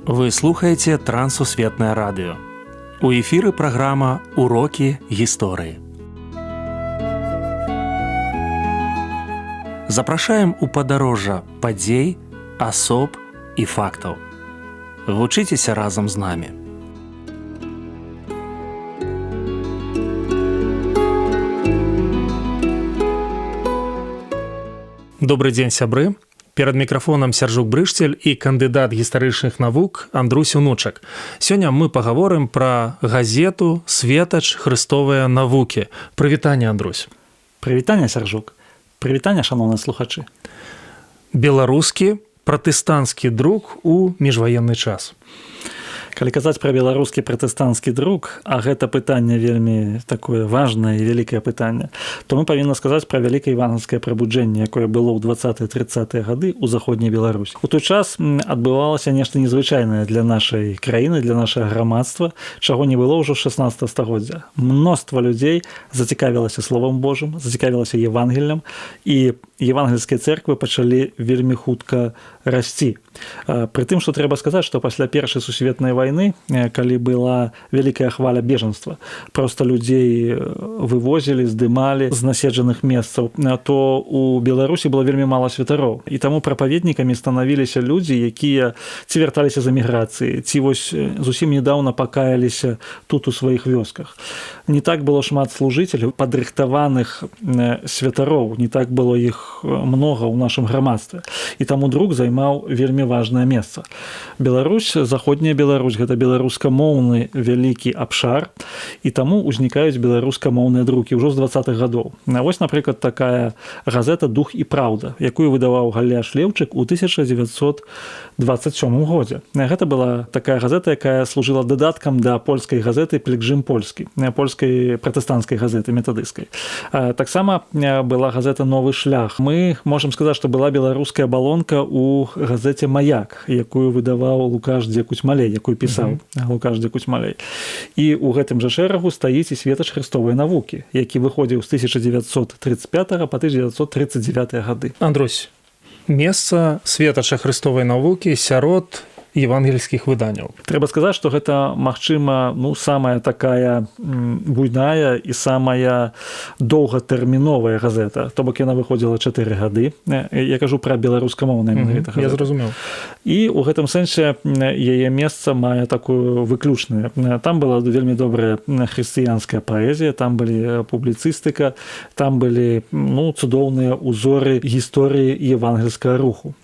Вы слухаеце Трансусветнае радыё. У эфіры праграма «Урокі гісторыі». Запрашаем у падарожжа падзей, асоб і фактаў. Вучыцеся разам з намі. Добры дзень, сябры. Перад мікрафонам Сяржук Брышцель і кандыдат гістарычных навук Андрусь Унучак. Сёння мы пагаворым пра газету «Светач Хрыстовыя навукі». Прывітанне, Андрусь. Прывітанне, Сяржук. Прывітанне, шаноўныя слухачы. Беларускі пратэстанцкі друк у міжваенны час. Калі казаць пра беларускі пратэстанцкі друк, а гэта пытанне вельмі такое важнае і вялікае пытанне, то мы павінны сказаць пра вялікае евангельскае прабуджэнне, якое было ў 20-30-е гады ў заходняй Беларусі. У той час адбывалася нешта незвычайнае для нашай краіны, для нашага грамадства, чаго не было ўжо 16 стагоддзя. Мноства людзей зацікавілася Словам Божым, зацікавілася Евангеллем, і евангельскія цэрквы пачалі вельмі хутка расці. Пры тым, што трэба сказаць, што пасля Першай сусветнай вайны, калі была вялікая хваля бежанства, проста людзей вывозілі, здымалі з наседжаных месцаў, то у Беларусі было вельмі мала святароў. І таму прапаведнікамі станавіліся людзі, якія ці вярталіся з эміграцыі, ці вось зусім нядаўна пакаяліся тут у сваіх вёсках. Не так было шмат служыцеляў, падрыхтаваных святароў, не так было іх многа ў нашым грамадстве. І таму друк займаў вельмі важнае месца. Беларусь, заходняя Беларусь, гэта беларускамоўны вялікі абшар, і таму ўзнікаюць беларускамоўныя друкі ўжо з 20-х гадоў. Вось, напрыклад, такая газета «Дух і праўда», якую выдаваў Галляш Леўчык у 1927 годзе. Гэта была такая газета, якая служыла дадаткам да польскай газеты «Пілігрым польскі», польскай пратэстанцкай газеты метадысцкай. Таксама была газета «Новы шлях». Мы можам сказаць, што была беларуская абалонка у газеце «Маяк», якую выдаваў Лукаш Дзекуць-Малей, якую пісаў Лукаш Дзекуць-Малей. І ў гэтым жа шэрагу стаіць і «Светач Хрыстовыя навукі», які выходзіў з 1935 па 1939 гады. Андрусь, месца «Светача Хрыстовай навукі» сярод евангельскіх выданняў. Трэба сказаць, што гэта, магчыма, самая такая буйная і самая доўгатэрміновая газета. То бок яна выходзіла 4 гады. Я кажу пра беларускамоўнае менавіта газета. Я зразумеў. І ў гэтым сэнсе яе месца мае такую выключнае. Там была вельмі добрая хрысціянская паэзія, там былі публіцыстыка, там былі цудоўныя ўзоры гісторыі евангельскага руху.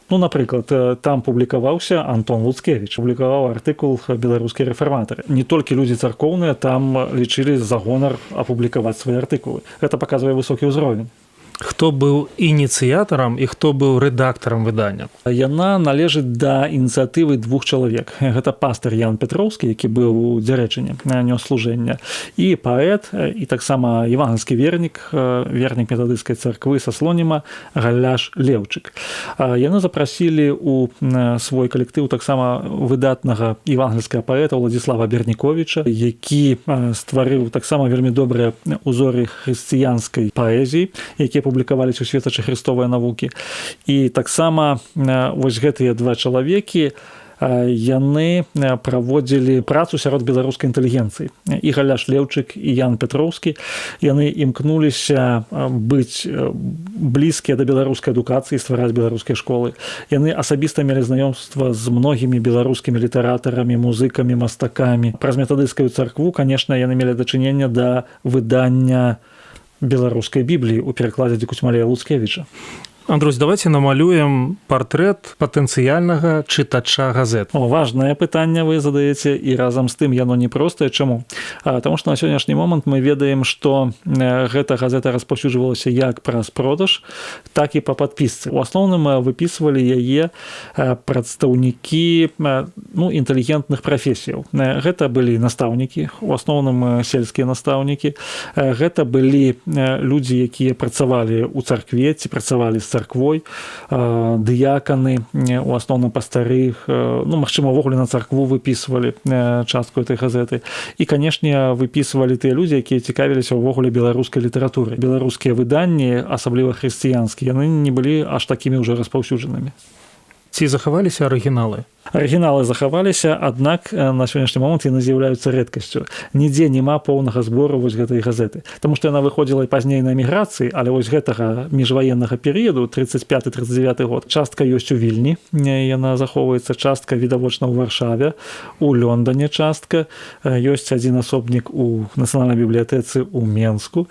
Напрыклад, там публікаваўся Антон Луцкевіч, публікаваў артыкул «Беларускія рэфарматары». Не толькі людзі царкоўныя там лічылі за гонар апублікаваць свае артыкулы. Гэта паказвае высокі ўзровень. Хто быў ініцыятарам і хто быў рэдактарам выдання? Яна належыць да ініцыятывы 2 чалавек. Гэта пастар Ян Петроўскі, які быў у Дзярэчыне, нёс служэнне, і паэт, і таксама евангельскі вернік метадысцкай царквы са Слоніма Галляш Леўчык. Яны запрасілі ў свой калектыў таксама выдатнага евангельскага паэта Владзіслава Берніковіча, які стварыў таксама вельмі добрыя ўзоры хрысціянскай паэзіі, якія публікаваліся ў «Светачы Хрыстовыя навукі». І таксама вось гэтыя 2 чалавекі яны праводзілі працу сярод беларускай інтэлігенцыі. І Галляш Леўчык, і Ян Петроўскі, яны імкнуліся быць блізкія да беларускай адукацыі, ствараць беларускія школы. Яны асабіста мелі знаёмства з многімі беларускімі літаратарамі, музыкамі, мастакамі. Праз метадысцкую царкву, канешне, яны мелі дачыненне да выдання беларускай бібліі ў перакладзе Дзекуць-Малея Луцкевіча. Андрусь, давайте намалюем партрэт патэнцыяльнага чытача газет. Важнае пытанне вы задаеце, і разам з тым яно непростае. Чаму? Таму што на сённяшні момант мы ведаем, што гэта газета распаўсюджвалася як праз продаж, так і па падпісцы. У асноўным выпісвалі яе прадстаўнікі інтэлігентных прафесіяў. Гэта былі настаўнікі, у асноўным сельскія настаўнікі. Гэта былі людзі, якія працавалі ў царкве ці працавалі з царквой, дыяканы, у асноўным пастары, магчыма, увогуле на царкву выпісвалі частку этой газеты. І, канешне, выпісвалі тыя людзі, якія цікавіліся ўвогуле беларускай літаратурай. Беларускія выданні, асабліва хрысціянскія, яны не былі аж такімі ўжо распаўсюджанымі. Ці захаваліся арыгіналы? Арыгіналы захаваліся, аднак на сённяшні момант яны з'яўляюцца рэдкасцю. Нідзе няма поўнага збору вось гэтай газеты. Таму што яна выходзіла і пазней на эміграцыі, але вось гэтага міжваеннага перыяду, 35-39 год, частка ёсць у Вільні, яна захоўваецца, частка відавочна ў Варшаве, у Лондоне частка, ёсць адзін асобнік у Нацыянальнай бібліятэцы ў Менску,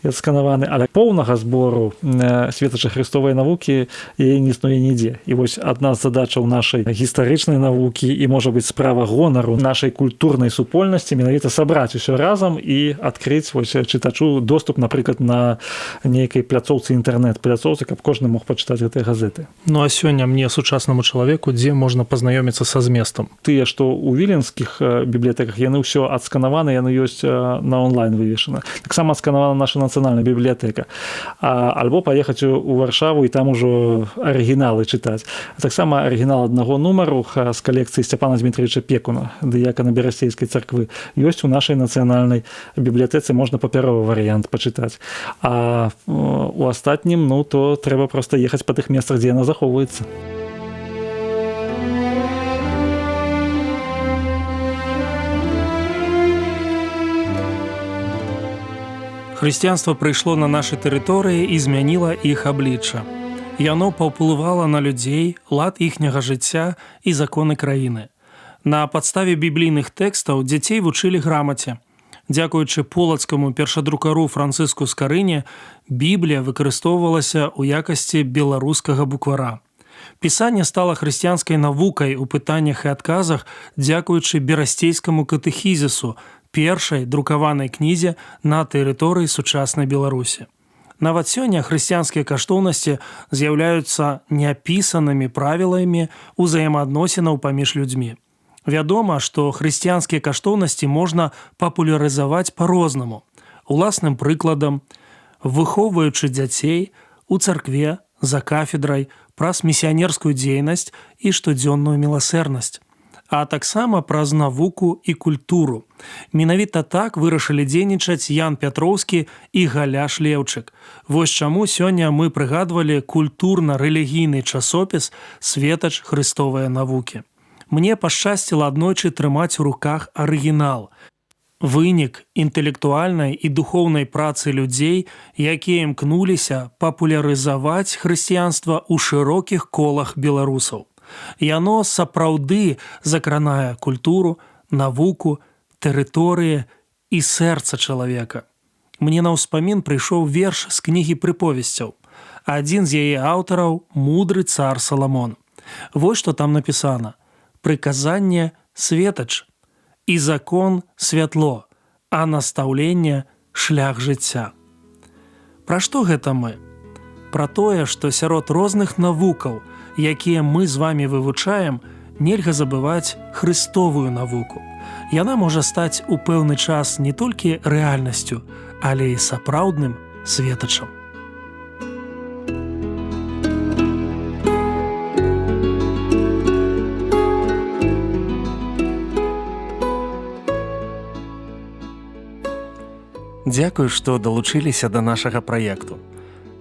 сканаваны, але поўнага збору светача хрыстовай навукі яе не існуе нідзе. І вось адна з задачаў нашай гістарычнай навукі і, можа быць, справа гонару нашай культурнай супольнасці менавіта сабраць усё разам і адкрыць вось чытачу доступ, напрыклад, на нейкай пляцоўцы, інтэрнэт-пляцоўцы, каб кожны мог пачытаць гэтыя газеты. Ну а сёння мне, сучаснаму чалавеку, дзе можна пазнаёміцца са зместам? Тыя, што ў віленскіх бібліятэках, яны ўсё адсканаваны, яны ёсць на онлайн вывешаны. Таксама адсканавана наша нацыянальная бібліятэка. Альбо паехаць у Варшаву і там ужо арыгіналы чытаць. Таксама арыгінал аднаго нумару з калекцыі Сцяпана Дмітрыевича Пекуна, дыякана Берасцейскай царквы, ёсць у нашай нацыянальнай бібліятэцы, можна папяровы варыянт пачытаць. А у астатнім, ну, то трэба проста ехаць па тых месцах, дзе яна захоўваецца. Хрысціянства прыйшло на нашы тэрыторыі і змяніла іх аблічча. Яно паўплывала на людзей, лад іхняга жыцця і законы краіны. На падставе біблійных тэкстаў дзяцей вучылі грамаце. Дзякуючы полацкаму першадрукару Францыску Скарыне, Біблія выкарыстоўвалася ў якасці беларускага буквара. Пісанне стала хрысціянскай навукай у пытаннях і адказах дзякуючы Берасцейскаму катэхізісу, першай друкаванай кнізе на тэрыторыі сучаснай Беларусі. Нават сёння хрысціянскія каштоўнасці з'яўляюцца няпісанымі правіламі ўзаемаадносінаў паміж людзьмі. Вядома, што хрысціянскія каштоўнасці можна папулярызаваць па-рознаму, уласным прыкладам, выхоўваючы дзяцей у царкве, за кафедрай, праз місіянерскую дзейнасць і штодзённую міласэрнасць, а таксама праз навуку і культуру. Менавіта так вырашылі дзейнічаць Ян Пятроўскі і Галяш Леўчык. Вось чаму сёння мы прыгадвалі культурна-рэлігійны часопіс «Светач хрыстовае навукі». Мне пашчасціла аднойчы трымаць у руках арыгінал. Вынік інтэлектуальнай і духоўнай працы людзей, якія імкнуліся папулярызаваць хрысціянства ў шырокіх колах беларусаў. Яно сапраўды закранае культуру, навуку, тэрыторыі і сэрца чалавека. Мне на ўспамін прыйшоў верш з кнігі прыповесцяў. Адзін з яе аўтараў – мудры цар Саламон. Вось што там напісана. «Прыказанне – светач, і закон – святло, а настаўленне – шлях жыцця». Пра што гэта мы? Пра тое, што сярод розных навукаў, якія мы з вамі вывучаем, нельга забываць хрыстовую навуку. Яна можа стаць у пэўны час не толькі рэальнасцю, але і сапраўдным светачам. Дзякую, што далучыліся да нашага праекту.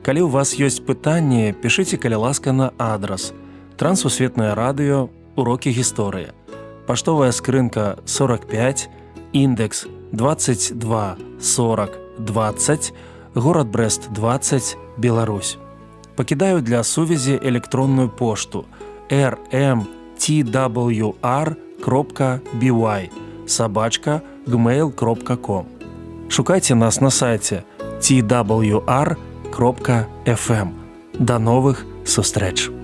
Калі ў вас ёсць пытанні, пішыце, калі ласка, на адрас Трансусветнае радыё, урокі гісторыі. Паштовая скрынка 45, індекс 224020, горад Брэст 20, Беларусь. Пакідаю для сувязі электронную пошту rmtwr.by@gmail.com. Шукайце нас на сайце twr.fm. До новых сустрэч!